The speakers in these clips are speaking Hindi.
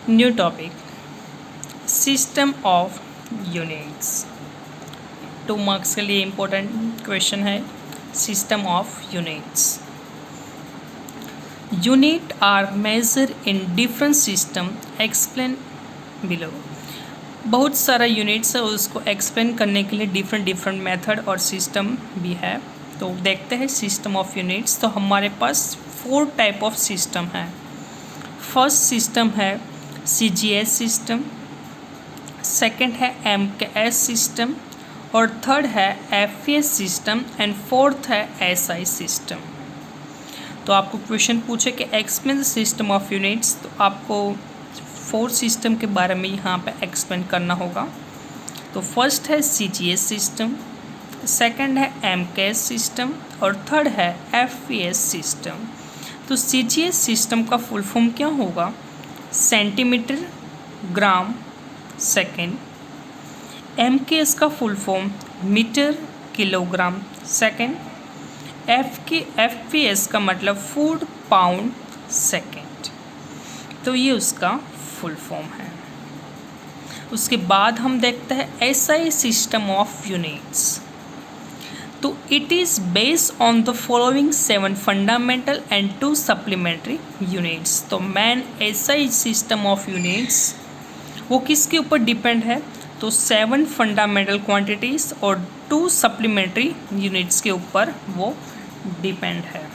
New topic, system of units. 2 marks के लिए इम्पोर्टेंट क्वेश्चन है, system of units. Unit are measure in different system, explain below. बहुत सारा यूनिट्स है, उसको एक्सप्लेन करने के लिए डिफरेंट मेथड और सिस्टम भी है। तो देखते हैं सिस्टम ऑफ यूनिट्स। तो हमारे पास 4 टाइप ऑफ सिस्टम है। फर्स्ट सिस्टम है CGS सिस्टम, सेकंड है MKS सिस्टम, और थर्ड है FES सिस्टम, एंड फोर्थ है SI सिस्टम। तो आपको क्वेश्चन पूछे कि explain the system of units, तो आपको 4 सिस्टम के बारे में यहाँ पे एक्सप्लेन करना होगा। तो फर्स्ट है CGS सिस्टम, सेकंड है MKS सिस्टम, और थर्ड है FES सिस्टम। तो CGS सिस्टम का फुल फॉर्म क्या होगा? Centimetre gram second. MKS का full form metre kilogram second. FES का मतलब फूड पाउंड सेकेंड। तो ये उसका फुल फॉर्म है। उसके बाद हम देखते हैं SI सिस्टम ऑफ यूनिट्स। तो it is based on the following 7 fundamental and 2 supplementary units. तो main SI system of units वो किसके ऊपर डिपेंड है? तो 7 फंडामेंटल क्वांटिटीज़ और 2 सप्लीमेंट्री यूनिट्स के ऊपर वो डिपेंड है।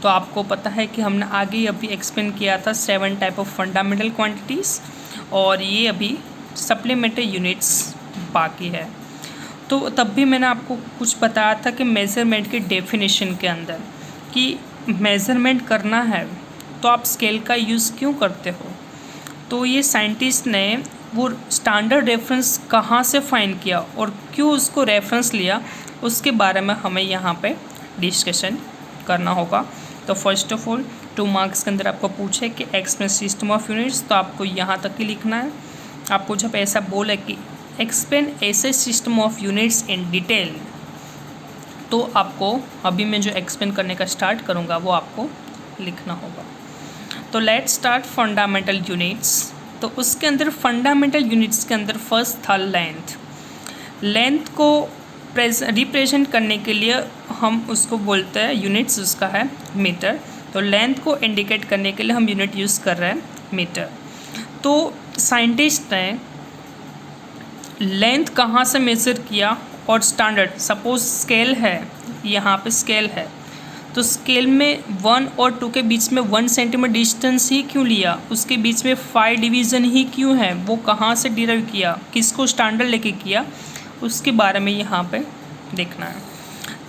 तो आपको पता है कि हमने आगे अभी एक्सप्लेन किया था 7 टाइप ऑफ फंडामेंटल क्वांटिटीज़, और ये अभी सप्लीमेंट्री यूनिट्स बाकी है। तो तब भी मैंने आपको कुछ बताया था कि मेज़रमेंट के डेफिनेशन के अंदर कि मेज़रमेंट करना है तो आप स्केल का यूज़ क्यों करते हो। तो ये साइंटिस्ट ने वो स्टैंडर्ड रेफरेंस कहाँ से फाइंड किया और क्यों उसको रेफरेंस लिया, उसके बारे में हमें यहाँ पे डिस्कशन करना होगा। तो फर्स्ट ऑफ ऑल 2 मार्क्स के अंदर आपको पूछे कि एक्सप्लेन सिस्टम ऑफ यूनिट्स, तो आपको यहाँ तक ही लिखना है। आपको जब ऐसा बोले कि explain SI system of units in detail, तो आपको अभी मैं जो एक्सप्लेन करने का स्टार्ट करूँगा वो आपको लिखना होगा। तो लेट्स स्टार्ट फंडामेंटल यूनिट्स। तो उसके अंदर फंडामेंटल यूनिट्स के अंदर फर्स्ट था लेंथ। लेंथ को रिप्रेजेंट करने के लिए हम उसको बोलते हैं यूनिट्स, उसका है मीटर। तो लेंथ को इंडिकेट करने के लिए हम यूनिट यूज़ कर रहे हैं मीटर। तो साइंटिस्ट ने लेंथ कहाँ से मेज़र किया और स्टैंडर्ड, सपोज स्केल है, यहाँ पे स्केल है, तो स्केल में 1 और 2 के बीच में 1 सेंटीमीटर डिस्टेंस ही क्यों लिया, उसके बीच में 5 डिवीज़न ही क्यों है, वो कहाँ से डिराइव किया, किसको स्टैंडर्ड लेके किया, उसके बारे में यहाँ पे देखना है।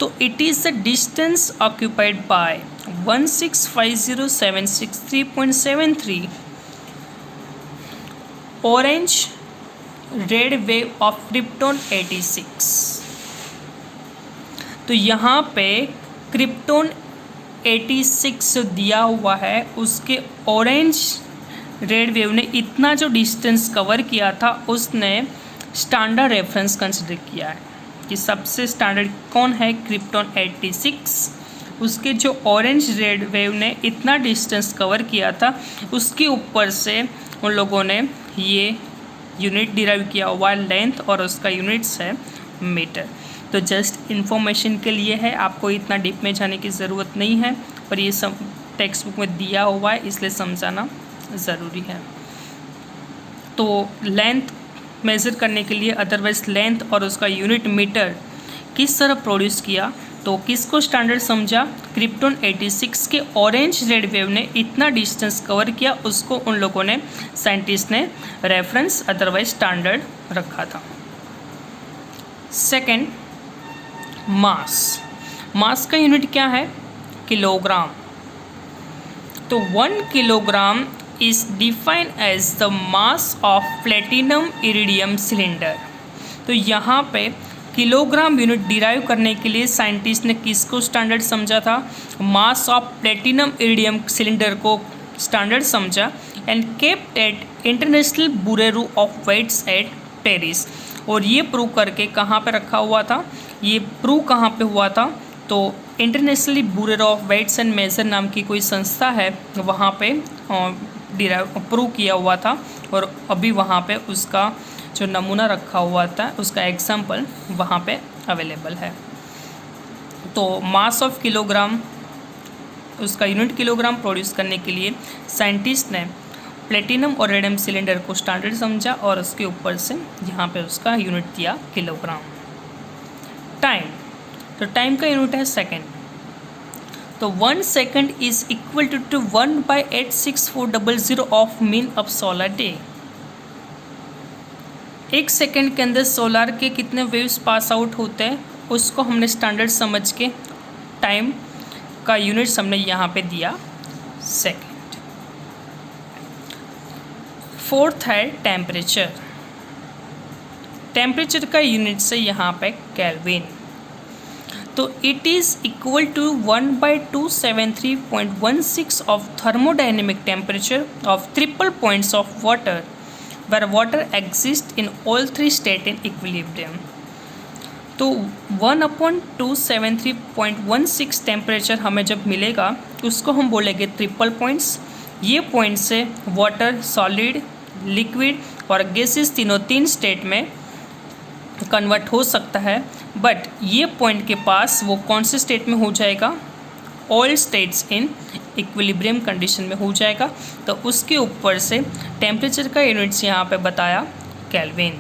तो it is the distance occupied by 1650763.73 orange red wave of krypton 86। तो यहाँ पे क्रिप्टॉन 86 जो दिया हुआ है, उसके ऑरेंज रेड वेव ने इतना जो डिस्टेंस कवर किया था, उसने स्टैंडर्ड रेफरेंस कंसिडर किया है कि सबसे स्टैंडर्ड कौन है, क्रिप्टॉन 86। उसके जो ऑरेंज रेड वेव ने इतना डिस्टेंस कवर किया था, उसके ऊपर से उन लोगों ने ये यूनिट डिराइव किया हुआ है लेंथ, और उसका यूनिट्स है मीटर। तो जस्ट इन्फॉर्मेशन के लिए है, आपको इतना डीप में जाने की ज़रूरत नहीं है, पर ये सब टेक्स्ट बुक में दिया हुआ है, इसलिए समझाना ज़रूरी है। तो लेंथ मेज़र करने के लिए, अदरवाइज लेंथ और उसका यूनिट मीटर किस तरह प्रोड्यूस किया, तो किसको स्टैंडर्ड समझा, क्रिप्टॉन 86 के ऑरेंज रेड वेव ने इतना डिस्टेंस कवर किया, उसको उन लोगों ने, साइंटिस्ट ने रेफरेंस अदरवाइज स्टैंडर्ड रखा था। सेकंड, मास। मास का यूनिट क्या है? किलोग्राम। तो 1 kilogram is defined as the mass of platinum iridium cylinder. तो यहाँ पे किलोग्राम यूनिट डिराइव करने के लिए साइंटिस्ट ने किसको स्टैंडर्ड समझा था? Mass of platinum iridium cylinder को स्टैंडर्ड समझा, and kept at international bureau of weights at Paris. और ये प्रूव करके कहाँ पे रखा हुआ था? ये प्रूव कहाँ पे हुआ था? तो internationally bureau of weights and measure नाम की कोई संस्था है, वहाँ पे प्रूव किया हुआ था और अभी वहाँ पे उसका जो नमूना रखा हुआ था उसका एग्जाम्पल वहाँ पे अवेलेबल है। तो मास ऑफ किलोग्राम, उसका यूनिट किलोग्राम प्रोड्यूस करने के लिए साइंटिस्ट ने प्लेटिनम और रेडियम सिलेंडर को स्टैंडर्ड समझा और उसके ऊपर से यहाँ पे उसका यूनिट दिया किलोग्राम। टाइम, तो टाइम का यूनिट है सेकेंड। तो 1 second is equal to 1/86400 of mean of solar day. 1 second के अंदर सोलर के कितने वेव्स पास आउट होते हैं उसको हमने स्टैंडर्ड समझ के टाइम का यूनिट्स हमने यहाँ पे दिया सेकेंड। फोर्थ है टेम्परेचर। टेम्परेचर का यूनिट से यहाँ पे केल्विन। तो it is equal to 1/273.16 of thermodynamic temperature of triple points of water where water exists in all three states in equilibrium। तो 1/273.16 टेम्परेचर हमें जब मिलेगा उसको हम बोलेंगे ट्रिपल पॉइंट्स। ये पॉइंट से वाटर, सॉलिड, लिक्विड और गैसेस तीन स्टेट में कन्वर्ट हो सकता है। बट ये पॉइंट के पास वो कौन से स्टेट में हो जाएगा? All states in equilibrium condition में हो जाएगा। तो उसके ऊपर से टेम्परेचर का यूनिट्स यहाँ पे बताया केल्विन।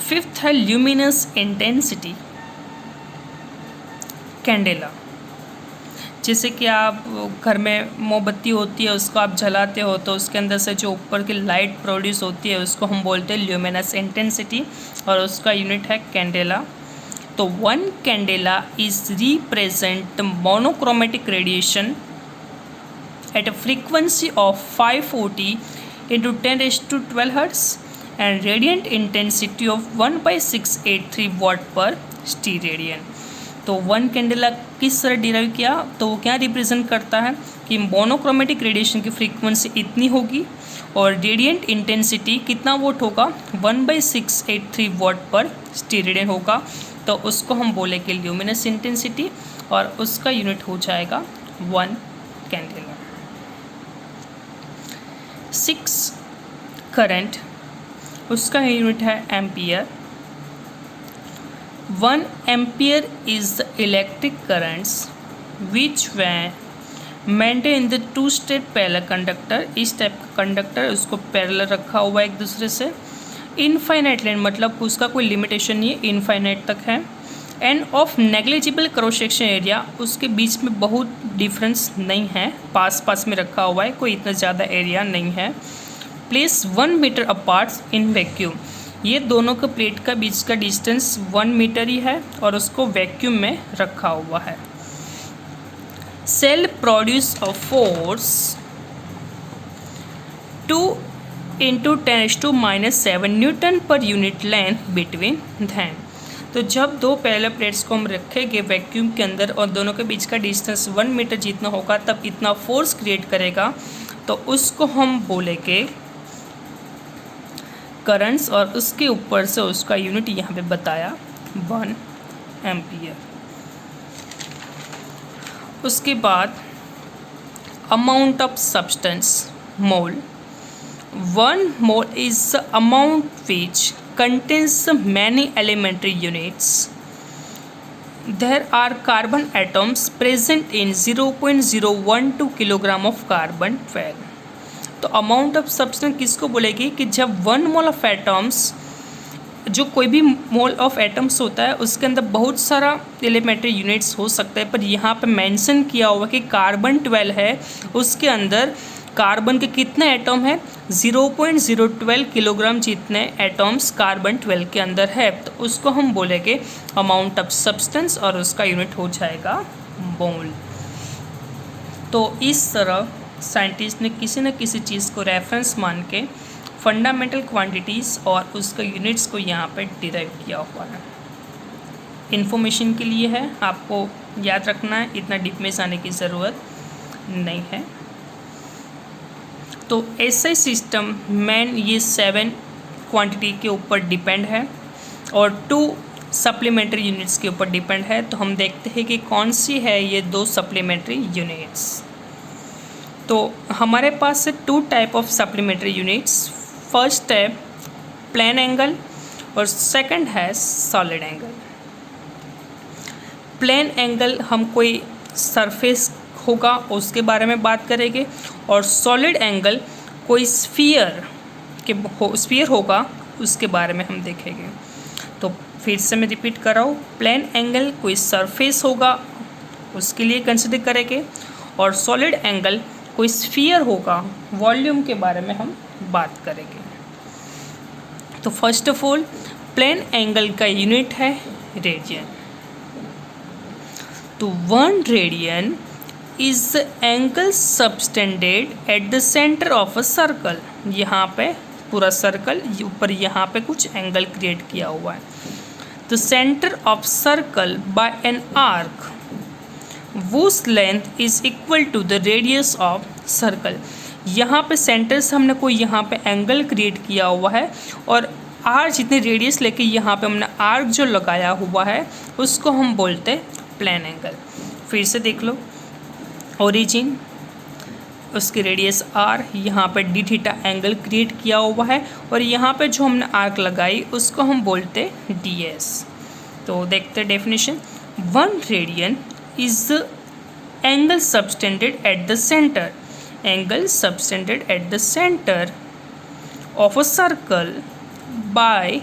फिफ्थ है ल्यूमिनस इंटेंसिटी। कैंडेला, जैसे कि आप घर में मोमबत्ती होती है उसको आप जलाते हो तो उसके अंदर से जो ऊपर की लाइट प्रोड्यूस होती है उसको हम बोलते हैं ल्यूमिनस इंटेंसिटी और उसका यूनिट है कैंडेला। तो 1 candela is represent monochromatic radiation at a frequency of 540 into 10⁻12 Hz and radiant intensity of 1/683 watt per steradian। तो 1 candela किस तरह डिराइव किया? तो वो क्या रिप्रेजेंट करता है कि मोनोक्रोमेटिक रेडिएशन की फ्रीक्वेंसी इतनी होगी और रेडिएंट इंटेंसिटी कितना वोट होगा? 1/683 वाट पर स्टेरेडियन होगा। तो उसको हम बोलेंगे ल्यूमिनस इंटेंसिटी और उसका यूनिट हो जाएगा 1 कैंडेला। 6 करंट, उसका यूनिट है ampere. 1 ampere is the electric currents which when maintain in the 2 state parallel conductor. इस टाइप का कंडक्टर उसको पैरेलल रखा हुआ है एक दूसरे से। इनफाइनाइट लेंथ मतलब उसका कोई लिमिटेशन नहीं है, इनफाइनाइट तक है। End of negligible cross section area, उसके बीच में बहुत डिफरेंस नहीं है, पास पास में रखा हुआ है, कोई इतना ज़्यादा एरिया नहीं है। Place 1 metre apart in vacuum, ये दोनों के प्लेट का बीच का डिस्टेंस 1 मीटर ही है और उसको वैक्यूम में रखा हुआ है। Shall produce a force 2 × 10⁻⁷ newton per unit length between them. तो जब दो पैरेलल प्लेट्स को हम रखेंगे वैक्यूम के अंदर और दोनों के बीच का डिस्टेंस 1 मीटर जितना होगा तब इतना फोर्स क्रिएट करेगा, तो उसको हम बोलेंगे करंट्स और उसके ऊपर से उसका यूनिट यहाँ पे बताया 1 एम्पियर। उसके बाद amount of substance, mole. 1 mole is the amount which contains many elementary units. There are carbon atoms present in 0.012 kilogram of carbon 12। तो अमाउंट ऑफ सब्सटेंस किसको बोलेगी कि जब 1 मोल ऑफ एटम्स, जो कोई भी मोल ऑफ एटम्स होता है उसके अंदर बहुत सारा एलिमेंट्री यूनिट्स हो सकता है, पर यहाँ पे मेंशन किया हुआ कि कार्बन 12 है, उसके अंदर कार्बन के कितने एटम है? 0.012 किलोग्राम जितने एटम्स कार्बन 12 के अंदर है, तो उसको हम बोलेंगे अमाउंट ऑफ सब्सटेंस और उसका यूनिट हो जाएगा मोल। तो इस तरह साइंटिस्ट ने किसी न किसी चीज़ को रेफरेंस मान के फंडामेंटल क्वांटिटीज़ और उसके यूनिट्स को यहाँ पे डिराइव किया हुआ है। इन्फॉर्मेशन के लिए है, आपको याद रखना है, इतना डीप में जाने की ज़रूरत नहीं है। तो ऐसा सिस्टम मेन ये 7 क्वांटिटी के ऊपर डिपेंड है और 2 सप्लीमेंट्री यूनिट्स के ऊपर डिपेंड है। तो हम देखते हैं कि कौन सी है ये 2 सप्लीमेंट्री यूनिट्स। तो हमारे पास है 2 type of supplementary units. First है प्लेन एंगल और सेकंड है सॉलिड एंगल। प्लेन एंगल हम कोई सरफेस होगा उसके बारे में बात करेंगे, और सॉलिड एंगल कोई स्फीयर होगा उसके बारे में हम देखेंगे। तो फिर से मैं रिपीट कर रहा हूँ, प्लेन एंगल कोई सरफेस होगा उसके लिए कंसिडर करेंगे, और सॉलिड एंगल कोई स्फीयर होगा वॉल्यूम के बारे में हम बात करेंगे। तो first of all plane angle का यूनिट है रेडियन। तो 1 radian is the angle subtended at the centre of a circle. यहाँ पे पूरा सर्कल ऊपर यहाँ पे कुछ एंगल क्रिएट किया हुआ है। The centre of circle by an arc whose length is equal to the radius of circle. यहाँ पे सेंटर से हमने कोई यहाँ पे एंगल क्रिएट किया हुआ है, और आर जितनी रेडियस लेके यहाँ पे हमने आर्क जो लगाया हुआ है उसको हम बोलते हैं प्लेन एंगल। फिर से देख लो, ओरिजिन उसकी रेडियस आर, यहाँ पे डी थीटा एंगल क्रिएट किया हुआ है, और यहाँ पे जो हमने आर्क लगाई उसको हम बोलते डी एस। तो देखते definition, 1 radian is the angle subtended at the centre, angle subtended at the centre of a circle by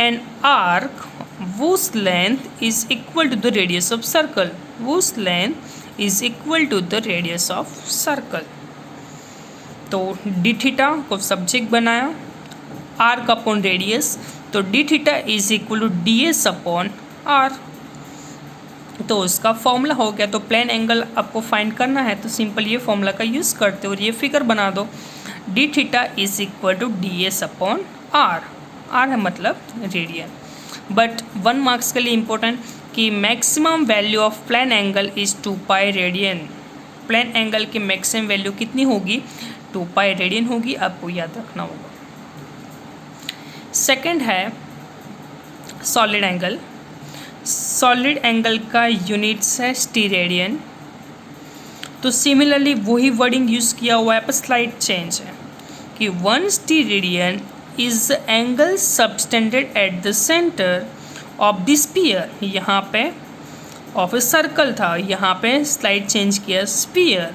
an arc whose length is equal to the radius of circle, whose length is equal to the radius of circle। तो डी थीटा को सब्जेक्ट बनाया, आर्क अपॉन रेडियस, तो d theta is equal to d s upon r. तो उसका फॉर्मूला हो गया। तो प्लेन एंगल आपको फाइंड करना है तो सिंपल ये फॉर्मूला का यूज़ करते हो और ये फिगर बना दो, d theta is equal to d s upon r. R है मतलब रेडियन। बट 1 मार्क्स के लिए इम्पोर्टेंट कि maximum value of plane angle is 2 pi radian. Plane angle की मैक्सिमम वैल्यू कितनी होगी? 2 पाई रेडियन होगी, आपको याद रखना होगा। सेकंड है सॉलिड एंगल। सॉलिड एंगल का यूनिट्स है स्टीरेडियन। तो सिमिलरली वही वर्डिंग यूज़ किया हुआ है, पर स्लाइड चेंज है कि 1 steradian is the angle subtended at the centre of the sphere. यहाँ पे ऑफ ए सर्कल था, यहाँ पे स्लाइड चेंज किया sphere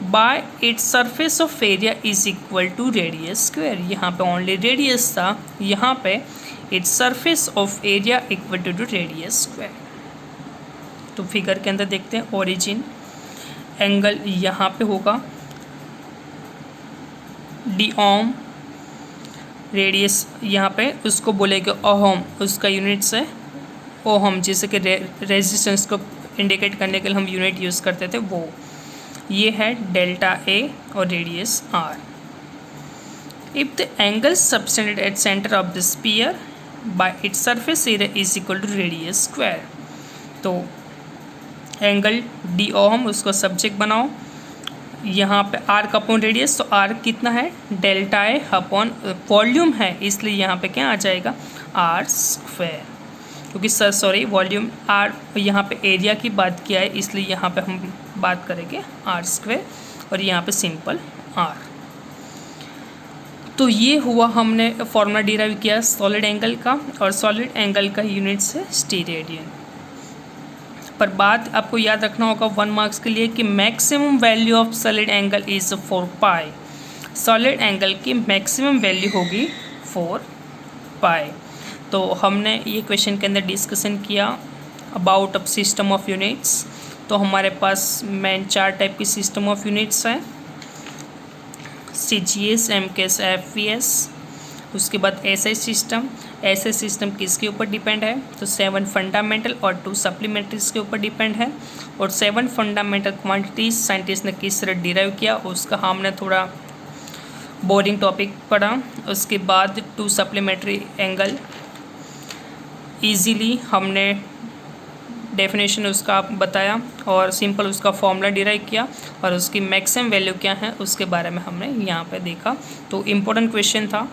by its surface of area is equal to radius square. यहाँ पे ओनली रेडियस था, यहाँ पे its surface of area equal to radius square. तो फिगर के अंदर देखते हैं, ओरिजिन एंगल यहाँ पे होगा डी ओम, रेडियस यहाँ पे उसको बोलेंगे ओहम, उसका यूनिट्स है ओहम, जैसे कि रेजिस्टेंस को इंडिकेट करने के लिए हम यूनिट यूज़ करते थे वो। ये है डेल्टा ए और radius r. If the angle subtended at centre of the sphere by its surface area is equal to radius square. तो एंगल डी ओहम उसको सब्जेक्ट बनाओ, यहाँ पे आर का अपॉन रेडियस, तो आर कितना है डेल्टा ए अपॉन वॉल्यूम है, इसलिए यहाँ पे क्या आ जाएगा आर स्क्वायर, क्योंकि सॉरी वॉल्यूम आर, यहाँ पे एरिया की बात किया है इसलिए यहाँ पे हम बात करेंगे आर स्क्वायर, और यहाँ पे सिंपल आर। तो ये हुआ, हमने फॉर्मूला डिराइव किया सॉलिड एंगल का, और सॉलिड एंगल का यूनिट्स है स्टीरेडियन। पर बात आपको याद रखना होगा 1 मार्क्स के लिए कि maximum value of solid angle is 4 pi. Solid angle की मैक्सिमम वैल्यू होगी 4 पाई। तो हमने ये क्वेश्चन के अंदर डिस्कशन किया about a system of units. तो हमारे पास मेन 4 टाइप की सिस्टम ऑफ यूनिट्स हैं, CGS, MKS, FVS। उसके बाद SI सिस्टम। SI सिस्टम किसके ऊपर डिपेंड है? तो 7 फंडामेंटल और 2 सप्लीमेंट्रीज के ऊपर डिपेंड है। और 7 फंडामेंटल क्वांटिटीज साइंटिस्ट ने किस तरह डिराइव किया उसका हमने थोड़ा बोरिंग टॉपिक पढ़ा। उसके बाद 2 सप्लीमेंट्री एंगल इजीली हमने डेफिनेशन उसका बताया और सिंपल उसका फॉर्मूला डिराइव किया, और उसकी मैक्सिमम वैल्यू क्या है उसके बारे में हमने यहाँ पे देखा। तो इम्पोर्टेंट क्वेश्चन था,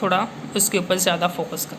थोड़ा उसके ऊपर ज़्यादा फोकस कर।